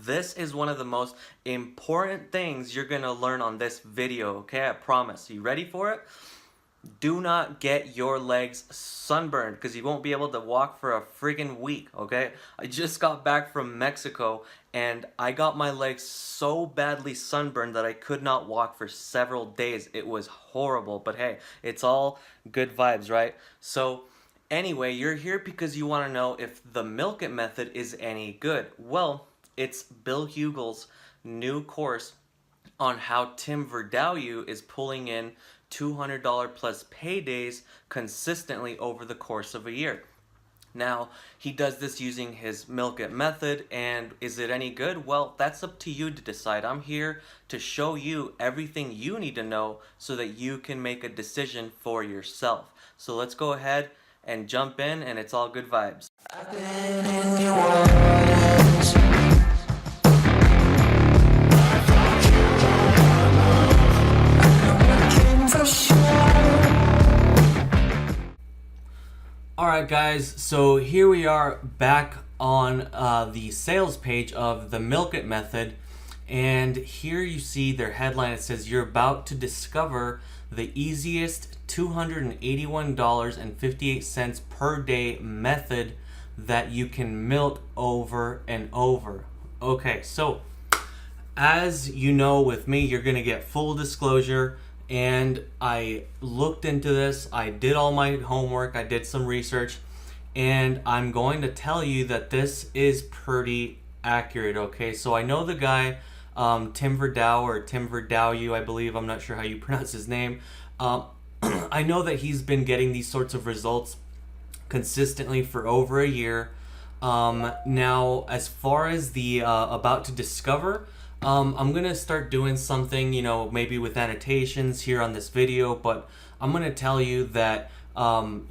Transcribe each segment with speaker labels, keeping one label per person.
Speaker 1: This is one of the most important things you're gonna learn on this video, okay? I promise. You ready for it? Do not get your legs sunburned because you won't be able to walk for a friggin' week, okay? I just got back from Mexico and I got my legs so badly sunburned that I could not walk for several days. It was horrible, but hey, it's all good vibes, right? So anyway, you're here because you want to know if the Milk It method is any good. Well, it's Bill Hugel's new course on how Tim Verdouw is pulling in $200 plus paydays consistently over the course of a year. Now, he does this using his Milk It method, and is it any good? Well, that's up to you to decide. I'm here to show you everything you need to know so that you can make a decision for yourself. So let's go ahead and jump in, and it's all good vibes. I've been in your waters. Alright guys, so here we are back on the sales page of the Milk It method, and here you see their headline. It says you're about to discover the easiest $281.58 per day method that you can milk over and over. Okay, so as you know, with me, you're gonna get full disclosure. And I looked into this, I did all my homework, I did some research, and I'm going to tell you that this is pretty accurate, okay? So I know the guy, Tim Verdouw, or Tim Verdouw, I believe, I'm not sure how you pronounce his name. I know that he's been getting these sorts of results consistently for over a year. Now, as far as the about to discover, I'm gonna start doing something, maybe with annotations here on this video, but I'm gonna tell you that, on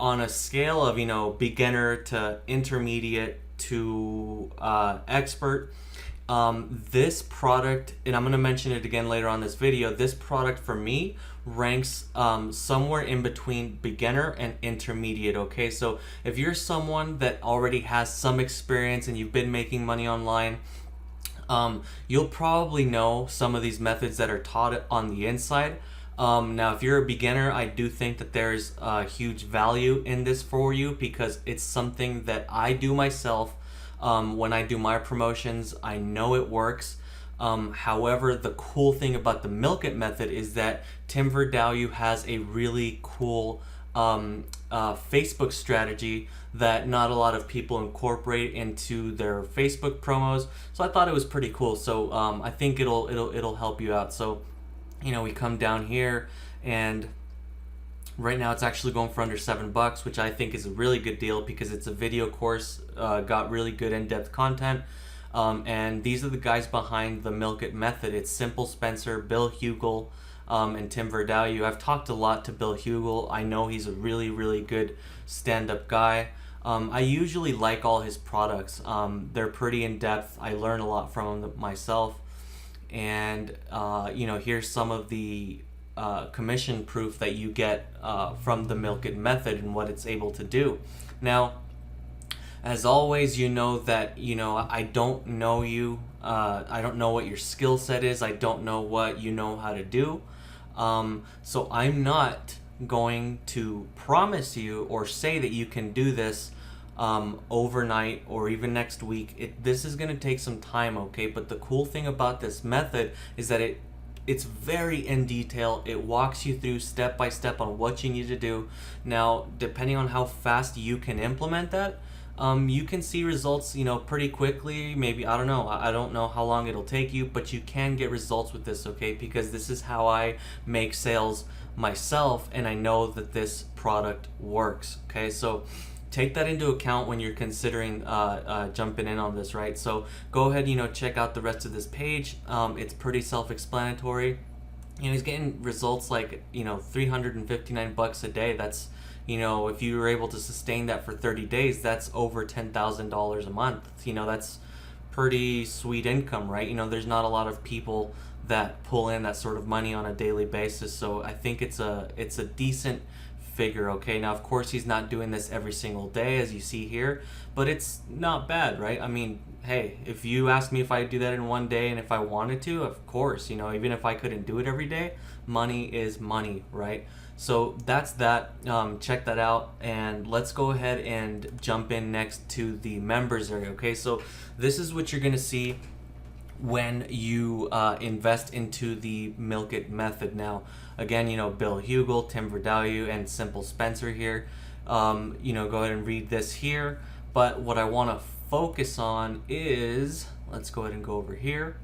Speaker 1: a scale of, beginner to intermediate to expert, this product, and I'm gonna mention it again later on this video, this product for me ranks somewhere in between beginner and intermediate, okay? So if you're someone that already has some experience and you've been making money online, you'll probably know some of these methods that are taught on the inside. Now, if you're a beginner, I do think that there's a huge value in this for you because it's something that I do myself. When I do my promotions, I know it works. However, the cool thing about the Milk It method is that Tim Verdouw has a really cool Facebook strategy that not a lot of people incorporate into their Facebook promos. So I thought it was pretty cool. So I think it'll help you out. So we come down here, and right now it's actually going for under $7, which I think is a really good deal because it's a video course, got really good in-depth content. And these are the guys behind the Milk It method. It's Simple Spencer, Bill Hugel, and Tim Verdouw. I've talked a lot to Bill Hugel. I know he's a really, really good stand-up guy. I usually like all his products. They're pretty in-depth. I learn a lot from them myself. And, here's some of the commission proof that you get from the Milk It method and what it's able to do. Now, as always, you know that, I don't know you. I don't know what your skill set is. I don't know what you know how to do. So I'm not going to promise you or say that you can do this overnight or even next week. This is going to take some time, okay? But the cool thing about this method is that it's very in detail. It walks you through step by step on what you need to do. Now, depending on how fast you can implement that, you can see results, pretty quickly. Maybe, I don't know. I don't know how long it'll take you, but you can get results with this, okay? Because this is how I make sales myself, and I know that this product works, okay? So take that into account when you're considering jumping in on this, right? So go ahead, check out the rest of this page. It's pretty self-explanatory. He's getting results like, $359 a day. That's, if you were able to sustain that for 30 days, that's over $10,000 a month. That's pretty sweet income, right? There's not a lot of people that pull in that sort of money on a daily basis. So I think it's a decent figure, okay? Now, of course, he's not doing this every single day, as you see here, but it's not bad, right? I mean, hey, if you ask me if I do that in one day and if I wanted to, of course, even if I couldn't do it every day, money is money, right? So that's that. Check that out, and let's go ahead and jump in next to the members area, okay? So this is what you're gonna see when you invest into the Milk It method. Now, again, Bill Hugel, Tim Verdouw, and Simple Spencer here. Go ahead and read this here. But what I want to focus on is, let's go ahead and go over here,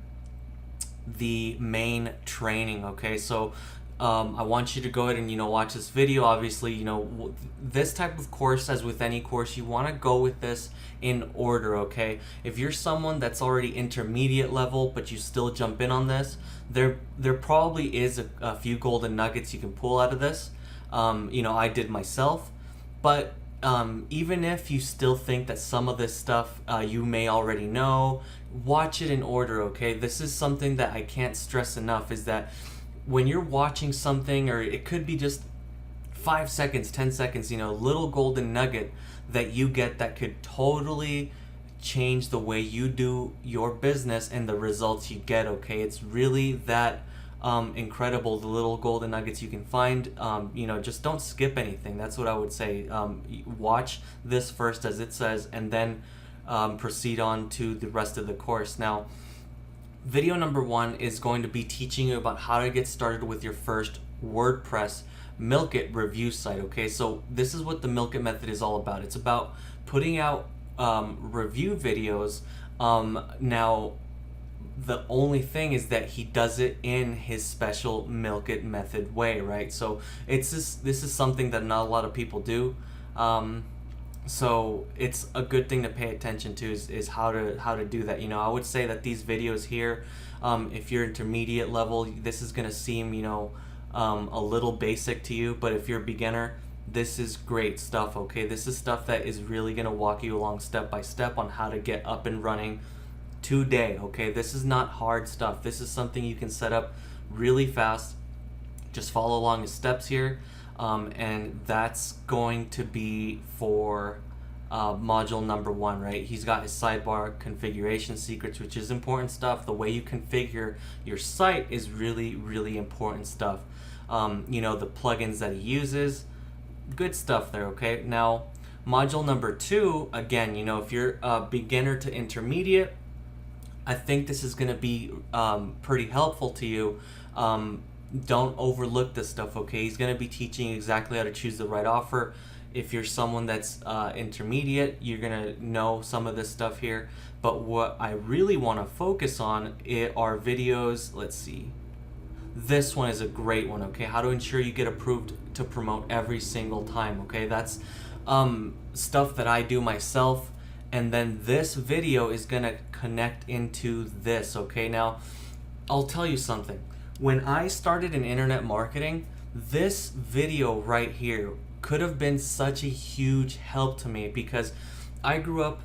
Speaker 1: the main training, okay? So I want you to go ahead and watch this video. Obviously, this type of course, as with any course, you want to go with this in order, okay? If you're someone that's already intermediate level but you still jump in on this, there probably is a few golden nuggets you can pull out of this. I did myself, but even if you still think that some of this stuff you may already know, watch it in order, okay? This is something that I can't stress enough, is that when you're watching something, or it could be just 5 seconds, 10 seconds, little golden nugget that you get that could totally change the way you do your business and the results you get, okay? It's really that incredible, the little golden nuggets you can find. Just don't skip anything. That's what I would say. Watch this first, as it says, and then proceed on to the rest of the course. Now, video number 1 is going to be teaching you about how to get started with your first WordPress Milk It review site, okay? So this is what the Milk It method is all about. It's about putting out review videos. Now, the only thing is that he does it in his special Milk It method way, right? So this is something that not a lot of people do. So it's a good thing to pay attention to, is how to do that. I would say that these videos here, if you're intermediate level, this is gonna seem a little basic to you, but if you're a beginner, this is great stuff, okay? This is stuff that is really gonna walk you along step by step on how to get up and running today, okay? This is not hard stuff. This is something you can set up really fast. Just follow along his steps here. And that's going to be for module number 1, right? He's got his sidebar configuration secrets, which is important stuff. The way you configure your site is really, really important stuff. The plugins that he uses, good stuff there, okay? Now, module number 2, again, if you're a beginner to intermediate, I think this is going to be pretty helpful to you. Don't overlook this stuff, okay? He's going to be teaching you exactly how to choose the right offer. If you're someone that's intermediate, you're going to know some of this stuff here. But what I really want to focus on are videos. Let's see. This one is a great one, okay? How to ensure you get approved to promote every single time, okay? That's stuff that I do myself. And then this video is going to connect into this, okay? Now, I'll tell you something. When I started in internet marketing, this video right here could have been such a huge help to me, because I grew up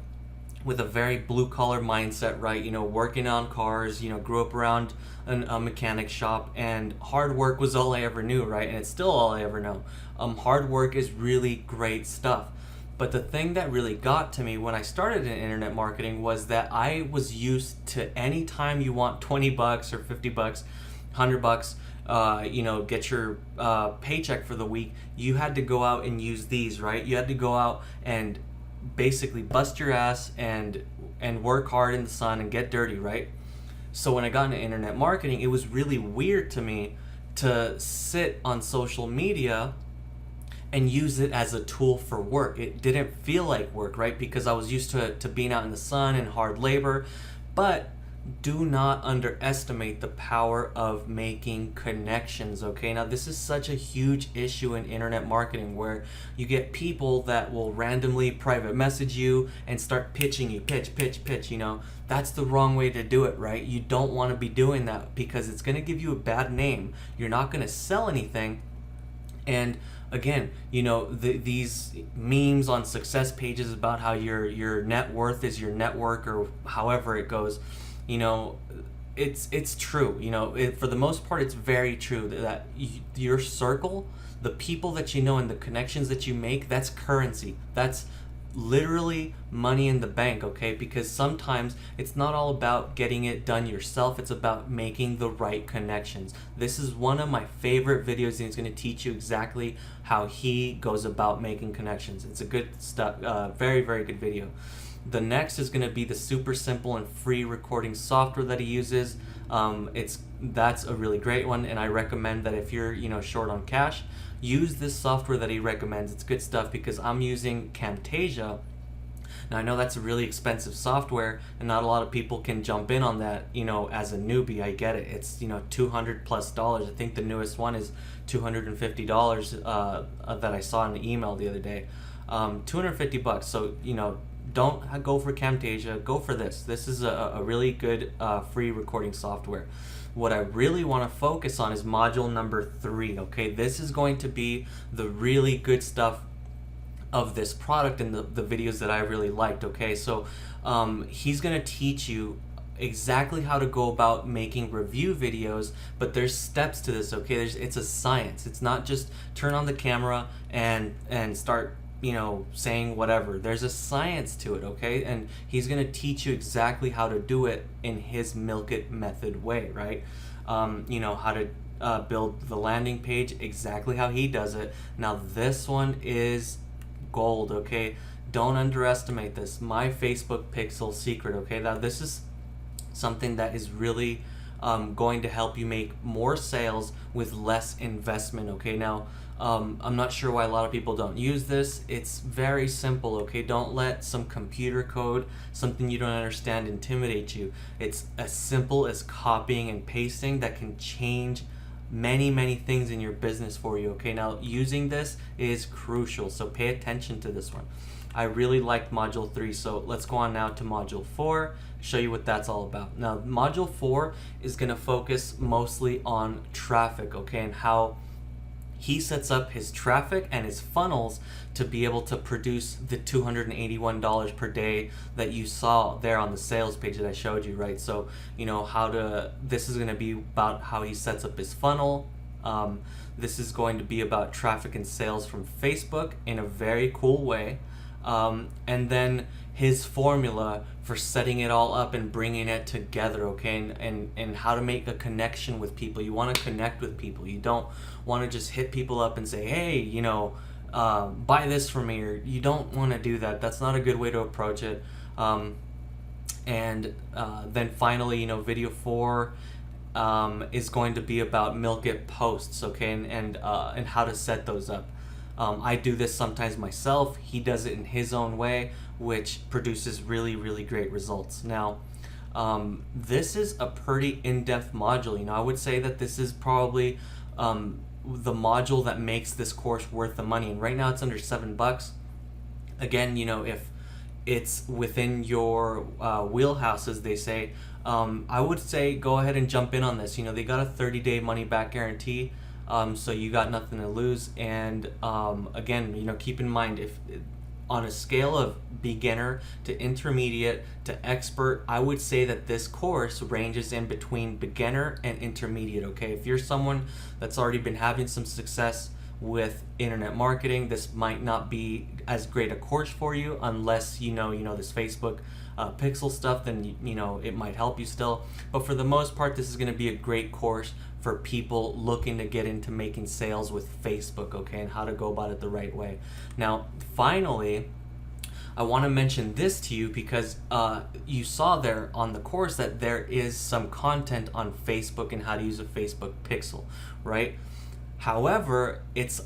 Speaker 1: with a very blue-collar mindset, right? Working on cars, grew up around a mechanic shop, and hard work was all I ever knew, right? And it's still all I ever know. Hard work is really great stuff. But the thing that really got to me when I started in internet marketing was that I was used to, any time you want $20 or $50, $100, get your paycheck for the week, you had to go out and use these, right? You had to go out and basically bust your ass and work hard in the sun and get dirty, right? So when I got into internet marketing, it was really weird to me to sit on social media and use it as a tool for work. It didn't feel like work, right? Because I was used to being out in the sun and hard labor. But do not underestimate the power of making connections, okay? Now, this is such a huge issue in internet marketing, where you get people that will randomly private message you and start pitching you, pitch. That's the wrong way to do it, right? You don't want to be doing that, because it's going to give you a bad name. You're not going to sell anything. And again, these memes on success pages about how your net worth is your network, or however it goes, it's true. For the most part, it's very true that your circle, the people that you know and the connections that you make, that's currency. That's literally money in the bank, okay? Because sometimes it's not all about getting it done yourself, it's about making the right connections. This is one of my favorite videos, and he's going to teach you exactly how he goes about making connections. It's a good stuff, very, very good video. The next is going to be the super simple and free recording software that he uses. That's a really great one, and I recommend that if you're short on cash, use this software that he recommends. It's good stuff because I'm using Camtasia. Now I know that's a really expensive software, and not a lot of people can jump in on that. As a newbie, I get it. It's $200+. I think the newest one is $250 that I saw in the email the other day. $250. So don't go for Camtasia. Go for this. This is a really good free recording software. What I really want to focus on is module number 3. Okay, this is going to be the really good stuff of this product and the videos that I really liked. Okay, so he's going to teach you exactly how to go about making review videos, but there's steps to this. Okay, it's a science. It's not just turn on the camera and start saying whatever. There's a science to it, okay? And he's going to teach you exactly how to do it in his milk it method way, right? How to build the landing page, exactly how he does it. Now this one is gold, okay? Don't underestimate this. My Facebook pixel secret, okay? Now this is something that is really going to help you make more sales with less investment, okay? Now I'm not sure why a lot of people don't use this. It's very simple, okay? Don't let some computer code, something you don't understand, intimidate you. It's as simple as copying and pasting that can change many, many things in your business for you, okay? Now, using this is crucial, so pay attention to this one. I really liked module 3, so let's go on now to module 4, show you what that's all about. Now, module 4 is going to focus mostly on traffic, okay, and how he sets up his traffic and his funnels to be able to produce the $281 per day that you saw there on the sales page that I showed you, right? So, this is going to be about how he sets up his funnel. This is going to be about traffic and sales from Facebook in a very cool way. And then his formula for setting it all up and bringing it together, okay, and how to make a connection with people. You want to connect with people. You don't want to just hit people up and say, hey, buy this from me, or you don't want to do that. That's not a good way to approach it. And then finally, video 4 is going to be about milk it posts, okay, and how to set those up. I do this sometimes myself. He does it in his own way, which produces really, really great results. Now, this is a pretty in-depth module. I would say that this is probably the module that makes this course worth the money. And right now it's under $7. Again, if it's within your wheelhouse, as they say, I would say go ahead and jump in on this. They got a 30-day money-back guarantee. So you got nothing to lose. And again, keep in mind, if on a scale of beginner to intermediate to expert, I would say that this course ranges in between beginner and intermediate, okay? If you're someone that's already been having some success with internet marketing, this might not be as great a course for you unless you know this Facebook pixel stuff, then it might help you still. But for the most part, this is going to be a great course for people looking to get into making sales with Facebook, okay, and how to go about it the right way. Now, finally, I want to mention this to you because you saw there on the course that there is some content on Facebook and how to use a Facebook pixel, right? However, it's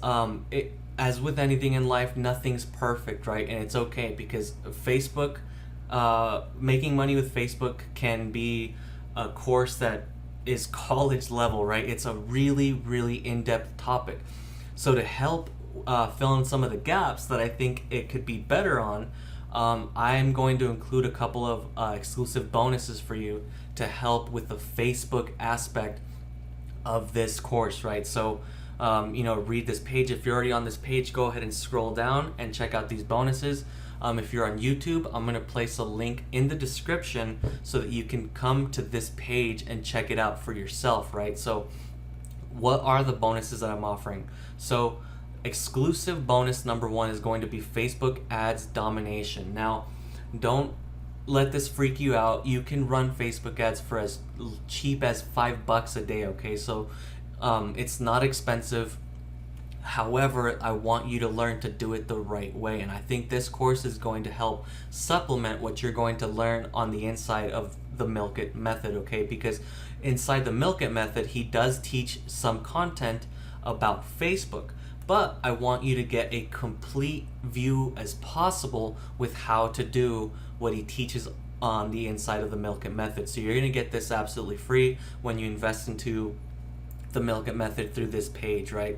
Speaker 1: as with anything in life, nothing's perfect, right? And it's okay because Facebook, making money with Facebook can be a course that is college level, right? It's a really, really in-depth topic. So to help fill in some of the gaps that I think it could be better on, I'm going to include a couple of exclusive bonuses for you to help with the Facebook aspect of this course, right? So, read this page. If you're already on this page, go ahead and scroll down and check out these bonuses. If you're on YouTube, I'm going to place a link in the description so that you can come to this page and check it out for yourself, right? So what are the bonuses that I'm offering? So exclusive bonus number 1 is going to be Facebook ads domination. Now, don't let this freak you out. You can run Facebook ads for as cheap as $5 a day, okay? So it's not expensive. However, I want you to learn to do it the right way, and I think this course is going to help supplement what you're going to learn on the inside of the Milk It method, okay? Because inside the Milk It method, he does teach some content about Facebook, but I want you to get a complete view as possible with how to do what he teaches on the inside of the Milk It method. So you're going to get this absolutely free when you invest into the Milk It method through this page, right?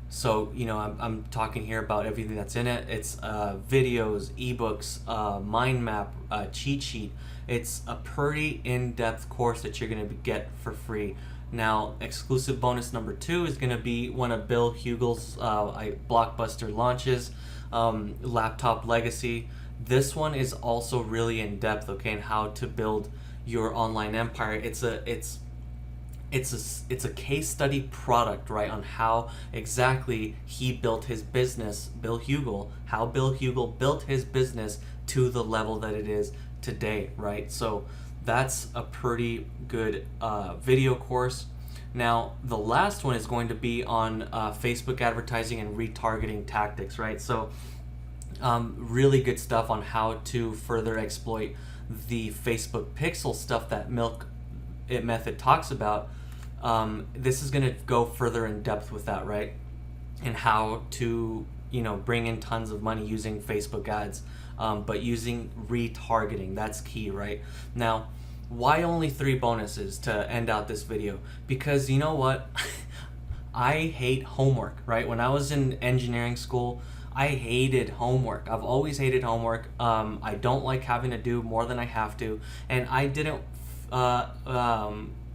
Speaker 1: So, you know, I'm talking here about everything that's in it. It's videos, ebooks, mind map, cheat sheet. It's a pretty in-depth course that you're going to get for free. Now, exclusive bonus number 2 is going to be one of Bill Hugel's blockbuster launches, Laptop Legacy. This one is also really in-depth, okay, and how to build your online empire. It's a case study product, right, on how exactly he built his business, Bill Hugel, how Bill Hugel built his business to the level that it is today, right? So that's a pretty good video course. Now, the last one is going to be on Facebook advertising and retargeting tactics, right? So really good stuff on how to further exploit the Facebook pixel stuff that Milk It method talks about. This is going to go further in depth with that, right? And how to, you know, bring in tons of money using Facebook ads, but using retargeting. That's key, right? Now, why only 3 bonuses to end out this video? Because you know what? I hate homework, right? When I was in engineering school, I hated homework. I've always hated homework. I don't like having to do more than I have to, and I didn't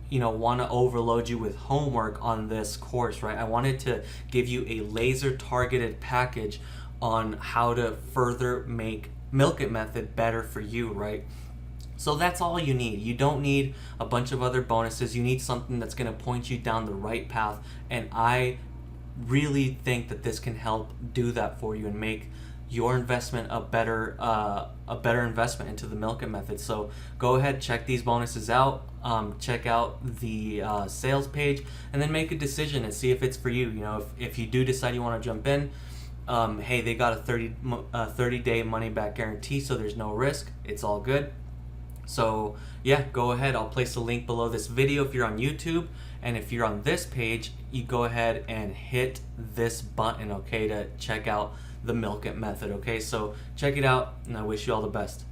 Speaker 1: you know, want to overload you with homework on this course, right? I wanted to give you a laser targeted package on how to further make Milk It method better for you, right? So that's all you need. You don't need a bunch of other bonuses. You need something that's going to point you down the right path, and I really think that this can help do that for you and make your investment a better investment into the Milk It method. So go ahead, check these bonuses out, check out the sales page, and then make a decision and see if it's for you. You know, if you do decide you want to jump in, hey, they got a 30-day money back guarantee, so there's no risk. It's all good. So yeah, go ahead. I'll place a link below this video if you're on YouTube, and if you're on this page, you go ahead and hit this button, okay, to check out the Milk It method, okay? So check it out, and I wish you all the best.